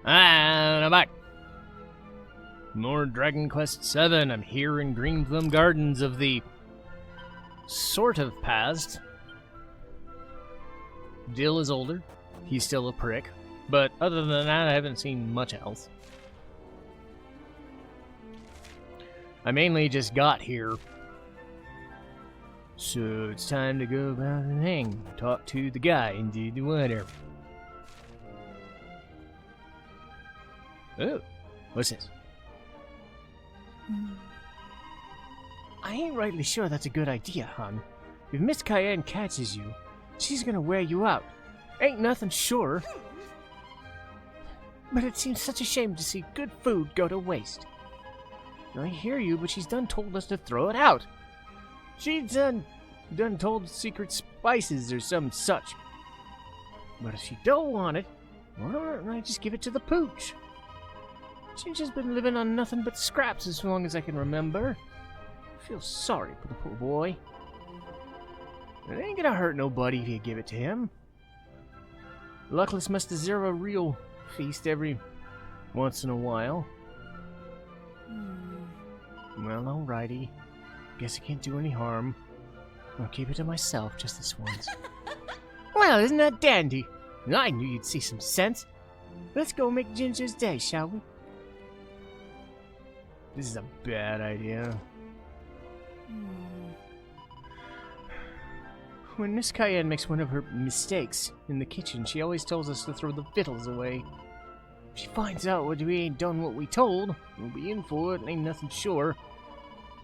And I'm back. More Dragon Quest VII. I'm here in Greenthumb Gardens of the sort of past. Dill is older. He's still a prick. But other than that, I haven't seen much else. I mainly just got here. So it's time to go about and hang. Talk to the guy and do the whatever. Oh, what's this? I ain't rightly sure that's a good idea, hon. If Miss Cayenne catches you, she's gonna wear you out. Ain't nothing sure. But it seems such a shame to see good food go to waste. I hear you, but she's done told us to throw it out. She's done told secret spices or some such. But if she don't want it, why don't I just give it to the pooch? She's just been living on nothing but scraps as long as I can remember. I feel sorry for the poor boy. It ain't gonna hurt nobody if you give it to him. Luckless must deserve a real feast every once in a while. Well, alrighty. Guess I can't do any harm. I'll keep it to myself just this once. Well, isn't that dandy? I knew you'd see some sense. Let's go make Ginger's day, shall we? This is a bad idea. When Miss Cayenne makes one of her mistakes in the kitchen, she always tells us to throw the victuals away. If she finds out we ain't done what we told, we'll be in for it and ain't nothing sure.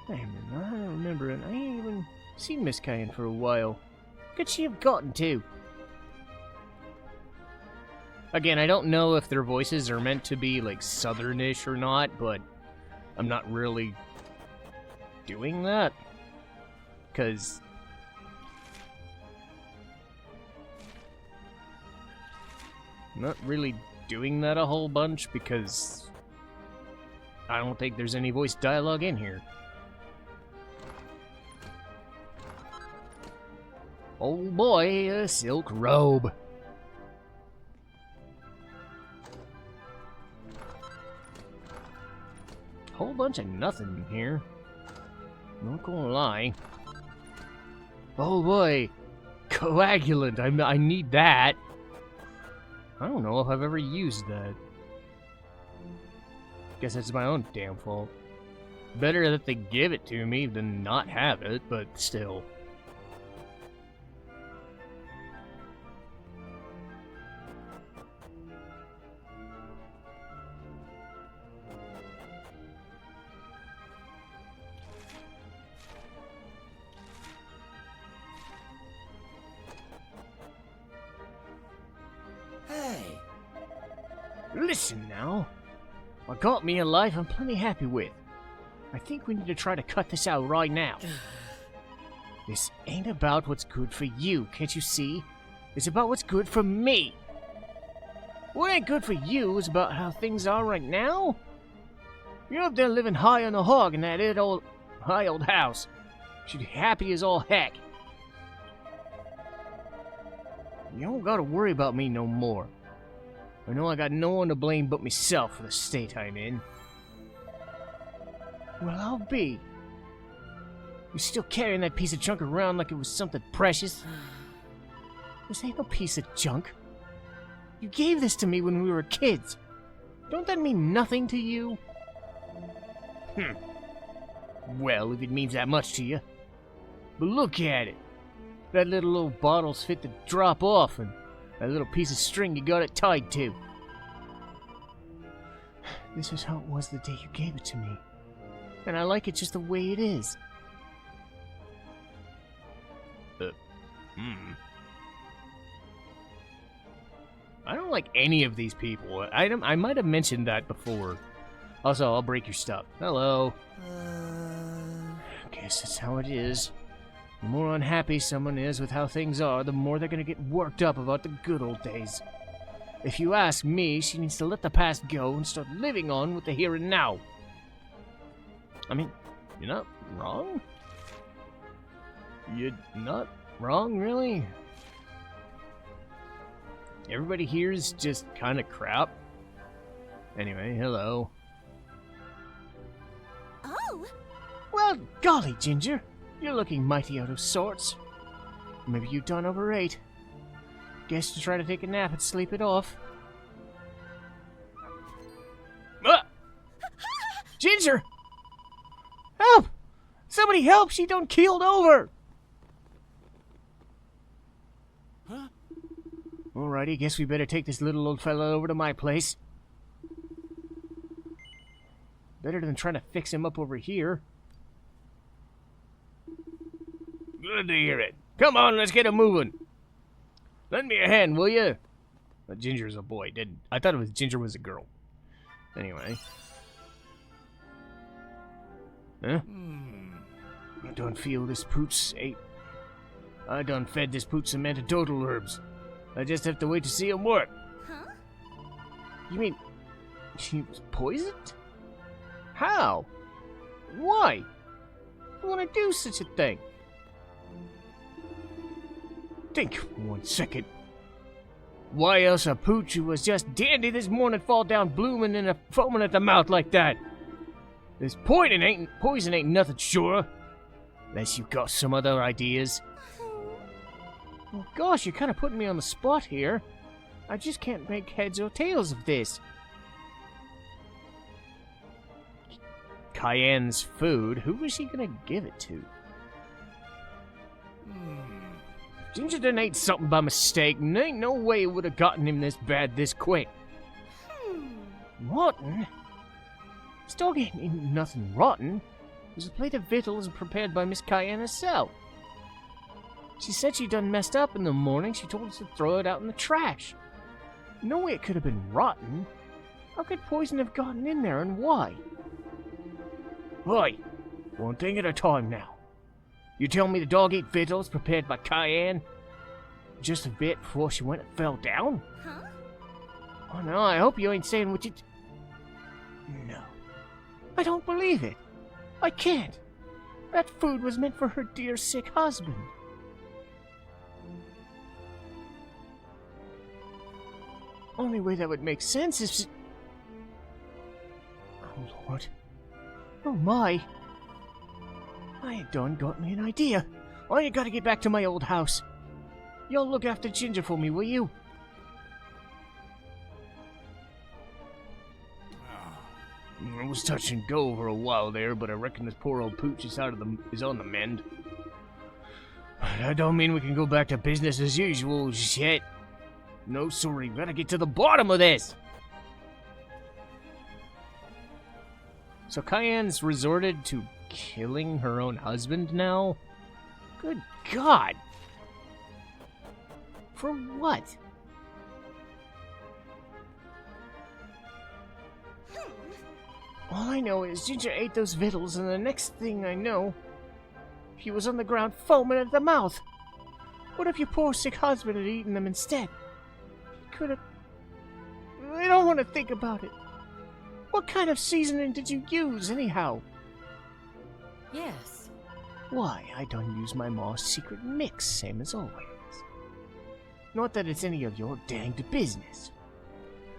I don't remember it. I ain't even seen Miss Cayenne for a while. Could she have gotten to? Again, I don't know if their voices are meant to be, like, southernish or not, but I'm not really doing that. Because I'm not really doing that a whole bunch because I don't think there's any voice dialogue in here. Oh boy, a silk robe. Whole bunch of nothing in here. Not gonna lie. Oh boy, coagulant. I need that. I don't know if I've ever used that. Guess that's my own damn fault. Better that they give it to me than not have it, but still. Listen now. I got me a life I'm plenty happy with. I think we need to try to cut this out right now. This ain't about what's good for you, can't you see? It's about what's good for me. What ain't good for you is about how things are right now. You're up there living high on the hog in that high old house. Should be happy as all heck. You don't gotta worry about me no more. I know I got no one to blame but myself for the state I'm in. Well, I'll be. You're still carrying that piece of junk around like it was something precious. This ain't no piece of junk. You gave this to me when we were kids. Don't that mean nothing to you? Well, if it means that much to you. But look at it. That little old bottle's fit to drop off, and that little piece of string you got it tied to. This is how it was the day you gave it to me. And I like it just the way it is. I don't like any of these people. I might have mentioned that before. Also, I'll break your stuff. Hello. Guess that's how it is. The more unhappy someone is with how things are, the more they're gonna get worked up about the good old days. If you ask me, she needs to let the past go and start living on with the here and now. I mean, you're not wrong. You're not wrong, really. Everybody here is just kind of crap. Anyway, hello. Oh! Well, golly, Ginger. You're looking mighty out of sorts. Maybe you done overate. Guess you try to take a nap and sleep it off. Ah! Ginger! Help! Somebody help! She done keeled over! Huh? Alrighty, guess we better take this little old fella over to my place. Better than trying to fix him up over here. Good to hear it. Come on, let's get him moving. Lend me a hand, will you? But Ginger's a boy, didn't I? Thought it was Ginger was a girl. Anyway. Huh? I done feel this pooch ate. I done fed this pooch some antidotal herbs. I just have to wait to see him work. Huh? You mean she was poisoned? How? Why? I want to do such a thing. Think 1 second. Why else a pooch who was just dandy this morning fall down blooming and foaming at the mouth like that? This poison ain't nothing sure. Unless you got some other ideas. Well, gosh, you're kind of putting me on the spot here. I just can't make heads or tails of this. Cayenne's food. Who was he gonna give it to? Ginger done ate something by mistake, and there ain't no way it would have gotten him this bad this quick. Rotten? This dog ain't eating nothing rotten. It was a plate of victuals prepared by Miss Cayenne herself. She said she done messed up in the morning. She told us to throw it out in the trash. No way it could have been rotten. How could poison have gotten in there, and why? Right, one thing at a time now. You tell me the dog ate victuals prepared by Cayenne just a bit before she went and fell down? Huh? Oh no, I hope you ain't saying what you... No. I don't believe it. I can't. That food was meant for her dear sick husband. Only way that would make sense is... Oh Lord. Oh my. I done got me an idea. I ain't gotta get back to my old house. Y'all look after Ginger for me, will you? I was touch and go for a while there, but I reckon this poor old pooch is on the mend. That don't mean we can go back to business as usual just yet. No, sorry, we gotta get to the bottom of this. So Cayenne's resorted to killing her own husband now? Good God! For what? All I know is Ginger ate those victuals, and the next thing I know, he was on the ground foaming at the mouth. What if your poor sick husband had eaten them instead? He could have... I don't want to think about it. What kind of seasoning did you use, anyhow? Yes. Why, I done use my ma's secret mix, same as always. Not that it's any of your danged business.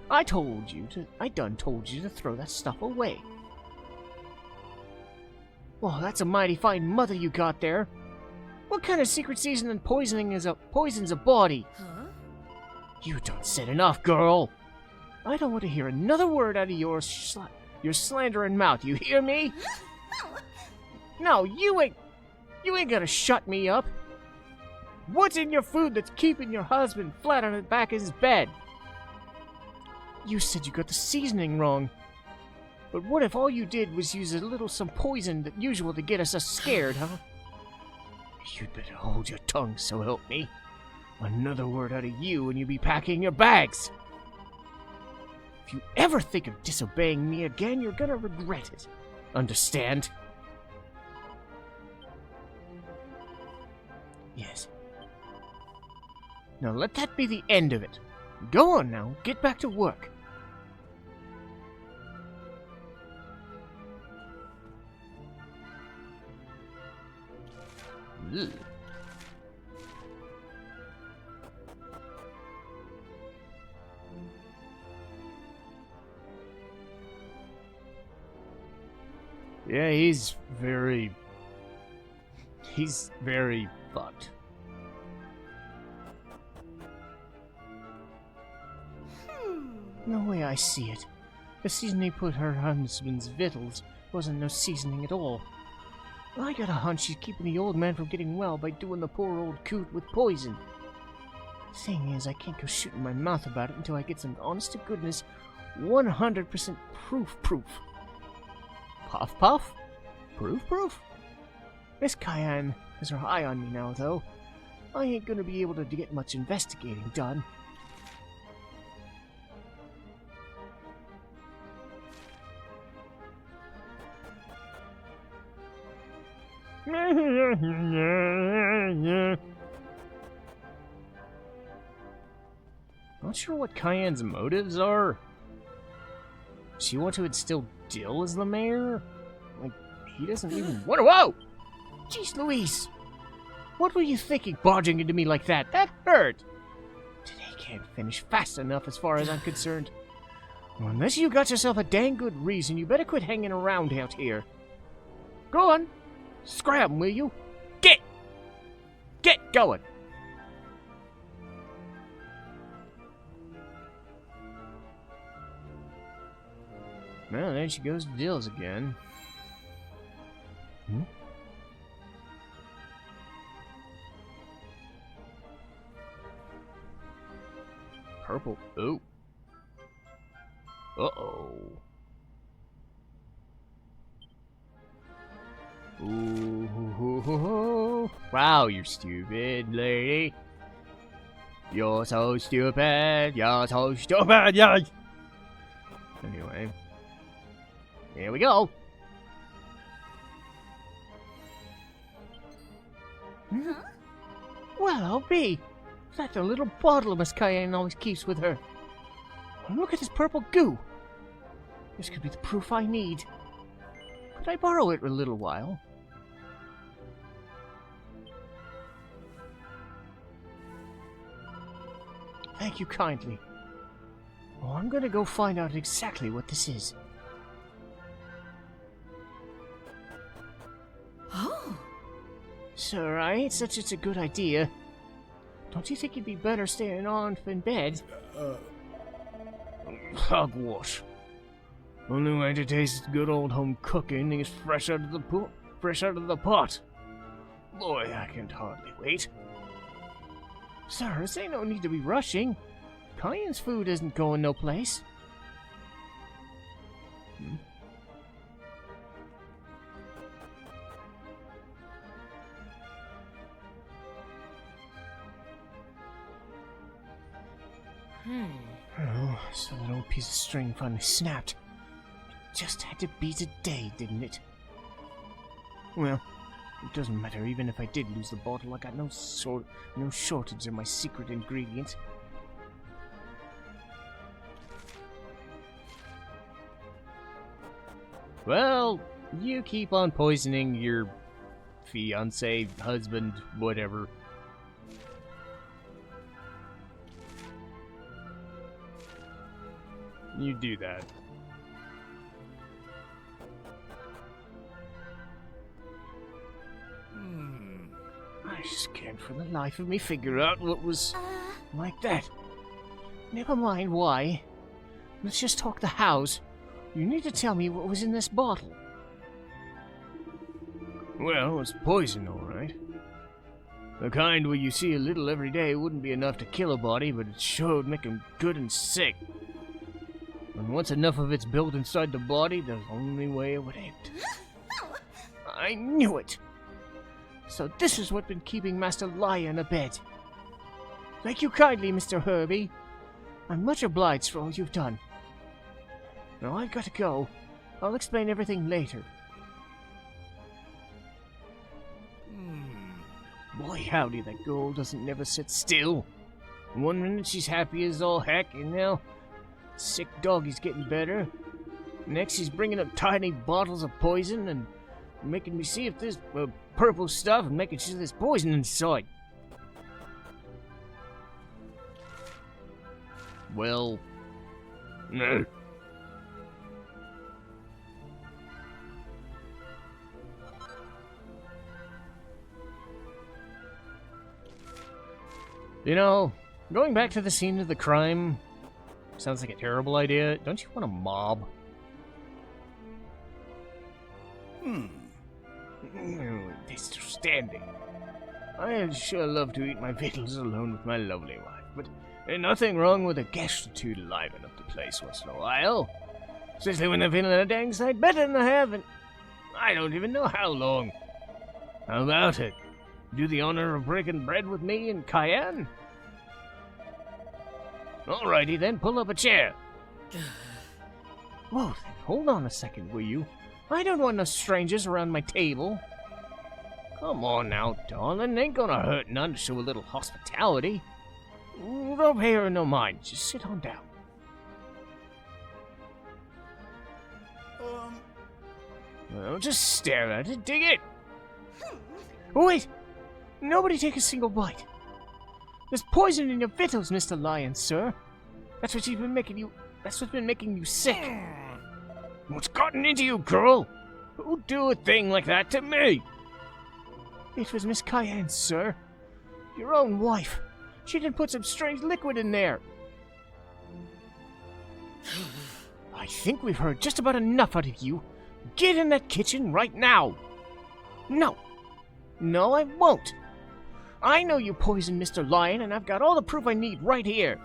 I done told you to throw that stuff away. Well, that's a mighty fine mother you got there. What kind of secret seasoning poisons a body? Huh? You done said enough, girl. I don't want to hear another word out of your slandering mouth, you hear me? No, you ain't gonna shut me up. What's in your food that's keeping your husband flat on the back of his bed? You said you got the seasoning wrong. But what if all you did was use some poison that usual to get us scared, huh? You'd better hold your tongue, so help me. Another word out of you and you'll be packing your bags. If you ever think of disobeying me again, you're gonna regret it. Understand? Yes. Now let that be the end of it. Go on now, get back to work. Ugh. Yeah, he's very fucked. No way I see it. The seasoning put her husband's victuals wasn't no seasoning at all. I got a hunch she's keeping the old man from getting well by doing the poor old coot with poison. Thing is, I can't go shooting my mouth about it until I get some honest-to-goodness 100% proof. Puff puff? Proof? Miss Cayenne has her eye on me now, though. I ain't gonna be able to get much investigating done. Not sure what Cayenne's motives are. She want to instill Dill as the mayor? Like, he doesn't even want to. Whoa! Jeez Louise! What were you thinking barging into me like that? That hurt! Today can't finish fast enough as far as I'm concerned. Well, unless you got yourself a dang good reason, you better quit hanging around out here. Go on. Scram, will you? Get going! Well, there she goes to Dill's again. Purple. Oh. Uh-oh. Ooh. Wow, you're stupid, lady. You're so stupid. Yeah. Anyway. Here we go. Huh? Well, I'll be. That's the little bottle Miss Cayenne always keeps with her. Look at this purple goo. This could be the proof I need. Could I borrow it for a little while? Thank you kindly. Oh, I'm gonna go find out exactly what this is. Oh. Sir, I ain't such it's a good idea. Don't you think you'd be better staying on in bed? Hogwash. Only way to taste good old home cooking is fresh out of the pot. Boy, I can hardly wait. Sir, this ain't no need to be rushing. Cayenne's food isn't going no place. Oh, so that old piece of string finally snapped. It just had to be today, didn't it? Well, it doesn't matter. Even if I did lose the bottle, I got no shortage of my secret ingredient. Well, you keep on poisoning your fiancé, husband, whatever. You do that. I just can't for the life of me figure out what was like that. Never mind why. Let's just talk the hows. You need to tell me what was in this bottle. Well, it's poison, all right. The kind where you see a little every day wouldn't be enough to kill a body, but it sure would make him good and sick. And once enough of it's built inside the body, there's only way it would end. I knew it! So this is what's been keeping Master Lion abed. Thank you kindly, Mr. Herbie. I'm much obliged for all you've done. Now I've got to go. I'll explain everything later. Boy, howdy, that girl doesn't never sit still. One minute she's happy as all heck, and now sick doggy's getting better. Next she's bringing up tiny bottles of poison and making me see if this purple stuff and making sure there's poison inside. Well, no. You know, going back to the scene of the crime sounds like a terrible idea. Don't you want a mob? They're still standing. I'd sure love to eat my victuals alone with my lovely wife, but ain't nothing wrong with a guest or two to liven up the place once in a while. Especially when they're feeling a dang sight better than I have, and I don't even know how long. How about it? Do the honor of breaking bread with me and Cayenne? Alrighty then, pull up a chair. Whoa, hold on a second, will you? I don't want no strangers around my table. Come on now, darling. Ain't gonna hurt none to show a little hospitality. Don't pay her no mind. Just sit on down. Well, just stare at it. Dig it. Oh, wait. Nobody take a single bite. There's poison in your victuals, Mr. Lion, sir. That's what's been making you sick. What's gotten into you, girl? Who'd do a thing like that to me? It was Miss Cayenne, sir. Your own wife. She didn't put some strange liquid in there. I think we've heard just about enough out of you. Get in that kitchen right now. No. No, I won't. I know you poisoned Mr. Lion, and I've got all the proof I need right here.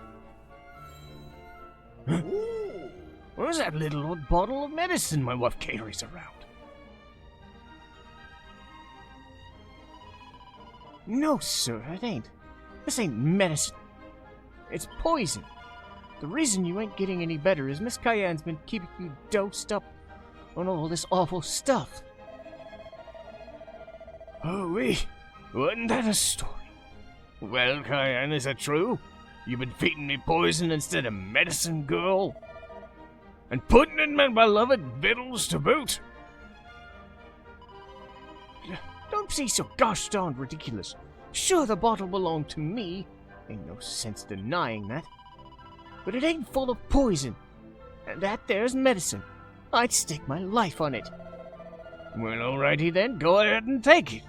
Where's that little old bottle of medicine my wife carries around? No, sir, it ain't. This ain't medicine. It's poison. The reason you ain't getting any better is Miss Cayenne's been keeping you dosed up on all this awful stuff. Oh, wasn't that a story? Well, Cayenne, is that true? You've been feeding me poison instead of medicine, girl? And putting in my beloved victuals to boot? Don't be so gosh darn ridiculous. Sure, the bottle belonged to me. Ain't no sense denying that. But it ain't full of poison. And that there's medicine. I'd stake my life on it. Well, alrighty then. Go ahead and take it.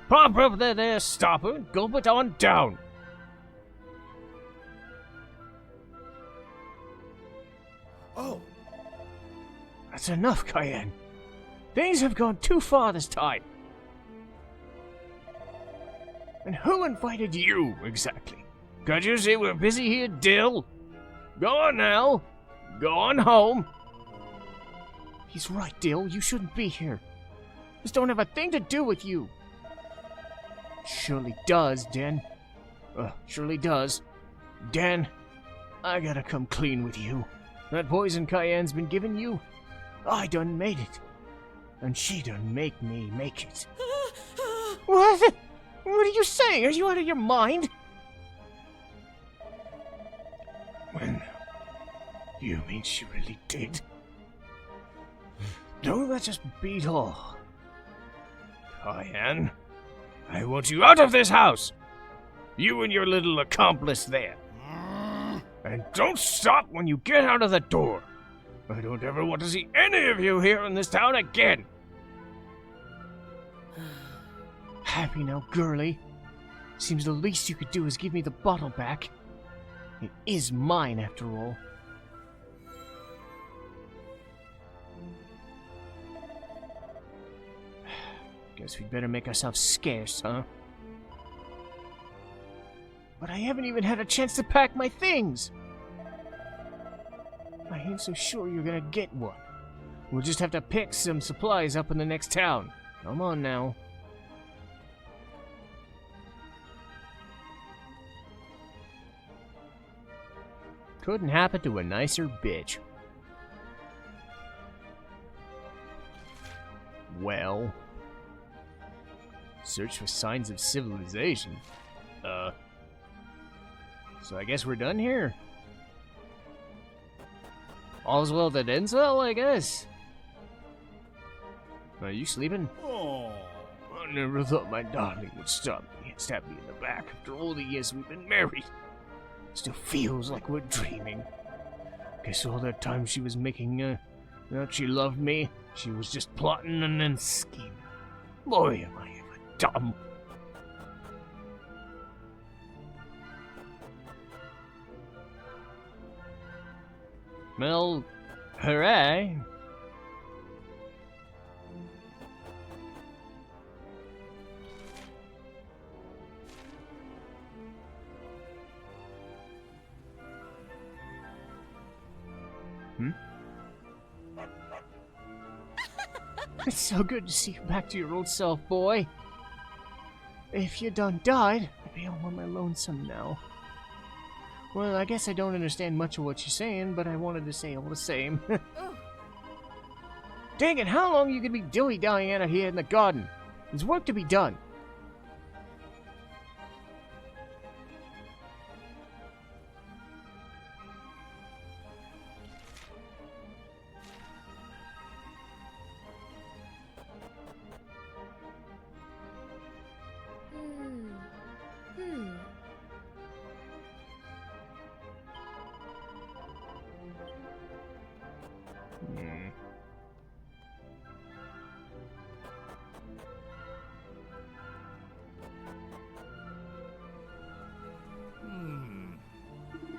Pop up that there stopper and gulp it on down. Oh. That's enough, Cayenne. Things have gone too far this time. And who invited you, exactly? Can't you see we're busy here, Dill? Go on now. Go on home. He's right, Dill. You shouldn't be here. This don't have a thing to do with you. Surely does, Dan. Surely does. Dan, I gotta come clean with you. That poison Cayenne's been giving you, I done made it. And she done make me make it. What? What are you saying? Are you out of your mind? When you mean she really did? Don't let us beat all. Cayenne, I want you out of this house. You and your little accomplice there. And don't stop when you get out of the door. I don't ever want to see any of you here in this town again. Happy now, girlie. Seems the least you could do is give me the bottle back. It is mine, after all. Guess we'd better make ourselves scarce, huh? But I haven't even had a chance to pack my things. I ain't so sure you're gonna get one. We'll just have to pick some supplies up in the next town. Come on now. Couldn't happen to a nicer bitch. Well, search for signs of civilization. So I guess we're done here. All's well that ends well, I guess. Are you sleeping? Oh. I never thought my darling would stab me in the back after all the years we've been married. Still feels like we're dreaming. Guess all that time she was making that she loved me, she was just plotting and then scheming. Boy, am I ever dumb. Well, hooray. It's so good to see you back to your old self, boy. If you done died, I'd be all on my lonesome now. Well, I guess I don't understand much of what you're saying, but I wanted to say all the same. Dang it, how long are you gonna be dilly-dallying out here in the garden? There's work to be done.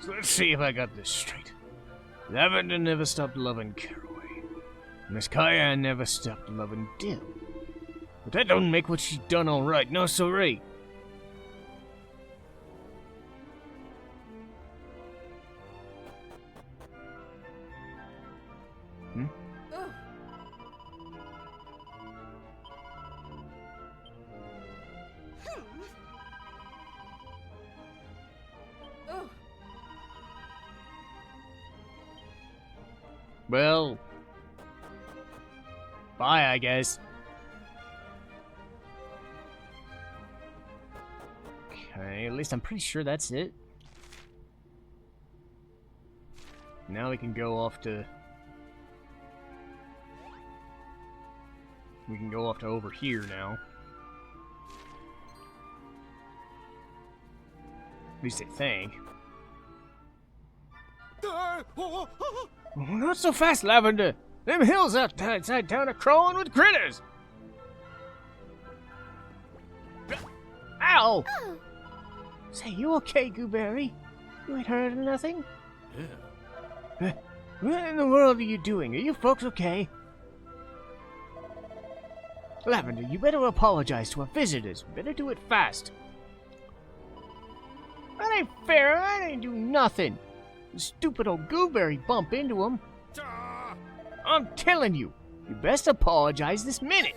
So let's see if I got this straight. Lavender never stopped loving Caraway. Miss Kaya never stopped loving Dill. But that don't make what she's done all right, no sorry. Well, bye, I guess. Okay, at least I'm pretty sure that's it. Now we can go off to... We can go off to over here now. At least I think. Not so fast, Lavender. Them hills outside town are crawling with critters. Ow! Oh. Say, you okay, Gooberry? You ain't heard of nothing? Yeah. What in the world are you doing? Are you folks okay? Lavender, you better apologize to our visitors. Better do it fast. That ain't fair. I ain't do nothing. The stupid old Gooberry bump into him. I'm telling you, you best apologize this minute.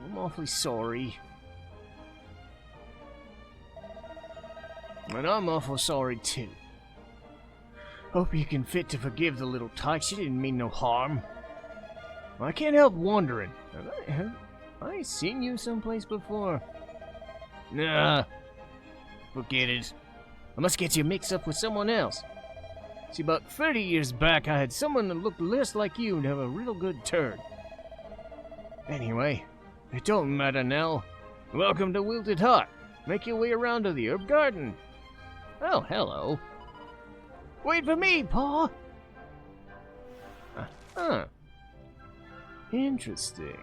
I'm awfully sorry. And I'm awful sorry too. Hope you can fit to forgive the little tyke. She didn't mean no harm. I can't help wondering. Have I seen you someplace before? Nah. Forget it. I must get you mixed up with someone else. See, about 30 years back, I had someone that looked less like you and have a real good turn. Anyway, it don't matter now. Welcome to Wilted Hut. Make your way around to the herb garden. Oh, hello. Wait for me, Pa. Huh. Interesting.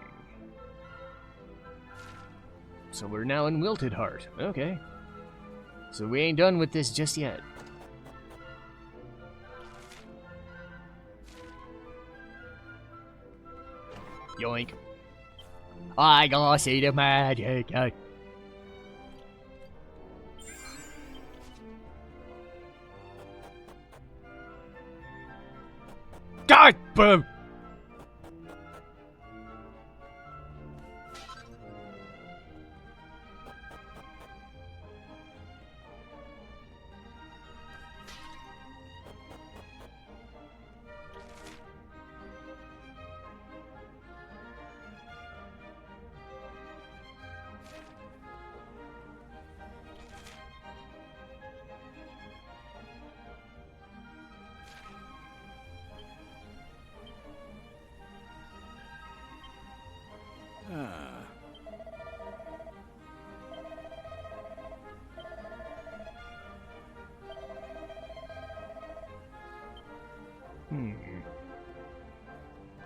So we're now in Wilted Heart. Okay. So we ain't done with this just yet. Yoink. I gotta see the magic. God, boom!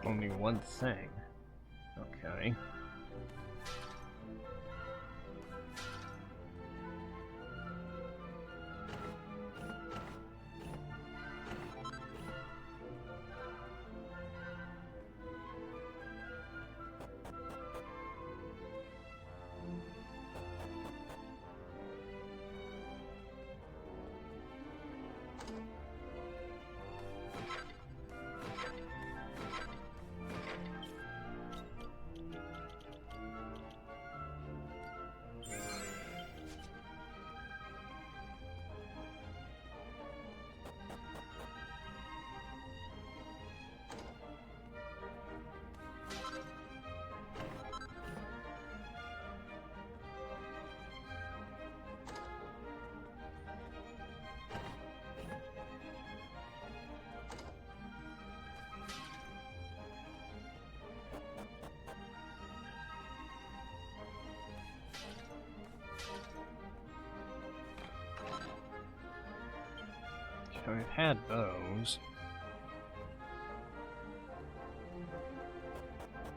Only one thing. Okay. I've had those.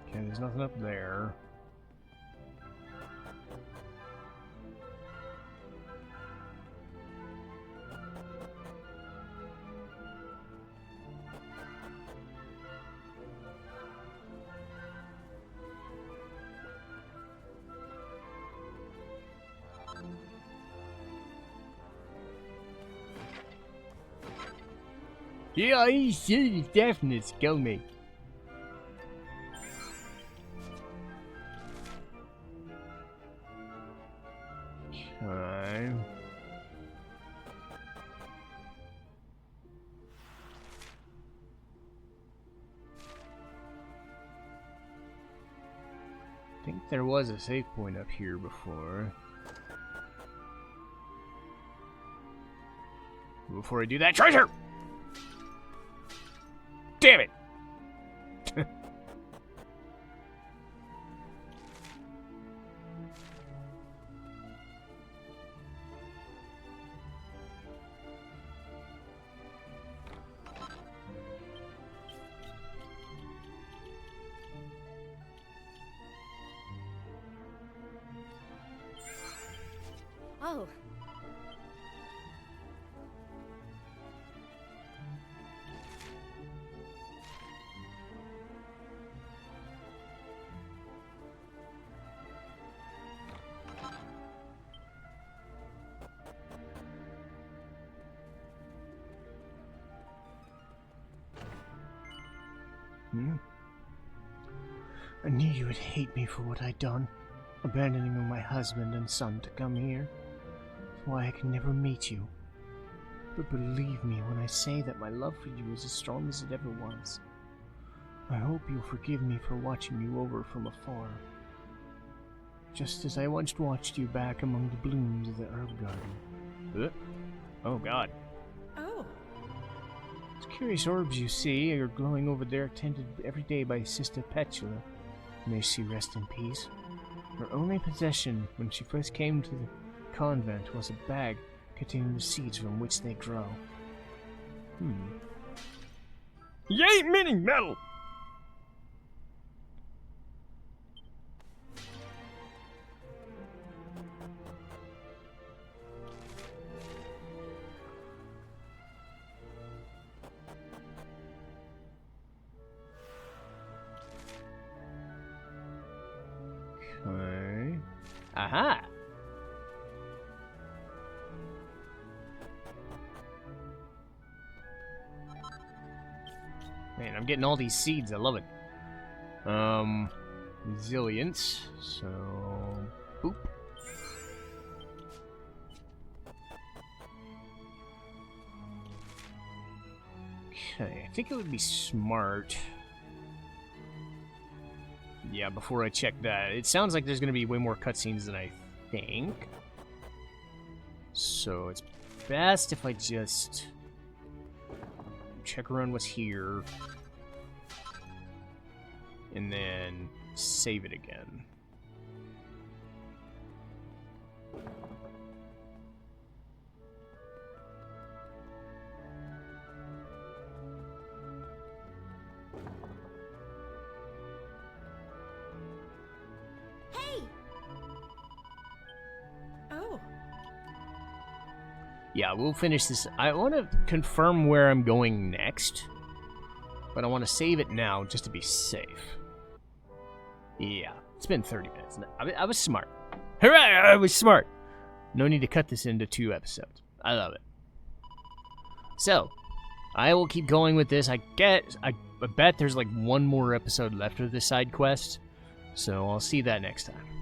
Okay, there's nothing up there. Yeah, he's definitely scummy. Okay. I think there was a save point up here before. Before I do that, treasure! Damn it! Oh. I knew you would hate me for what I'd done, abandoning my husband and son to come here. That's why I can never meet you. But believe me when I say that my love for you is as strong as it ever was. I hope you'll forgive me for watching you over from afar, just as I once watched you back among the blooms of the herb garden. Oh God. Oh. Those curious orbs you see are glowing over there, tended every day by Sister Petula. May she rest in peace. Her only possession when she first came to the convent was a bag containing the seeds from which they grow. You ain't minting metal! Okay. Aha! Man, I'm getting all these seeds. I love it. Resilience. So, boop. Okay, I think it would be smart. Yeah, before I check that. It sounds like there's going to be way more cutscenes than I think. So it's best if I just check around what's here. And then save it again. Yeah, we'll finish this. I want to confirm where I'm going next, but I want to save it now just to be safe. Yeah, it's been 30 minutes. I was smart. Hooray, I was smart. No need to cut this into 2 episodes. I love it. So, I will keep going with this. I bet there's like 1 more episode left of this side quest, so I'll see that next time.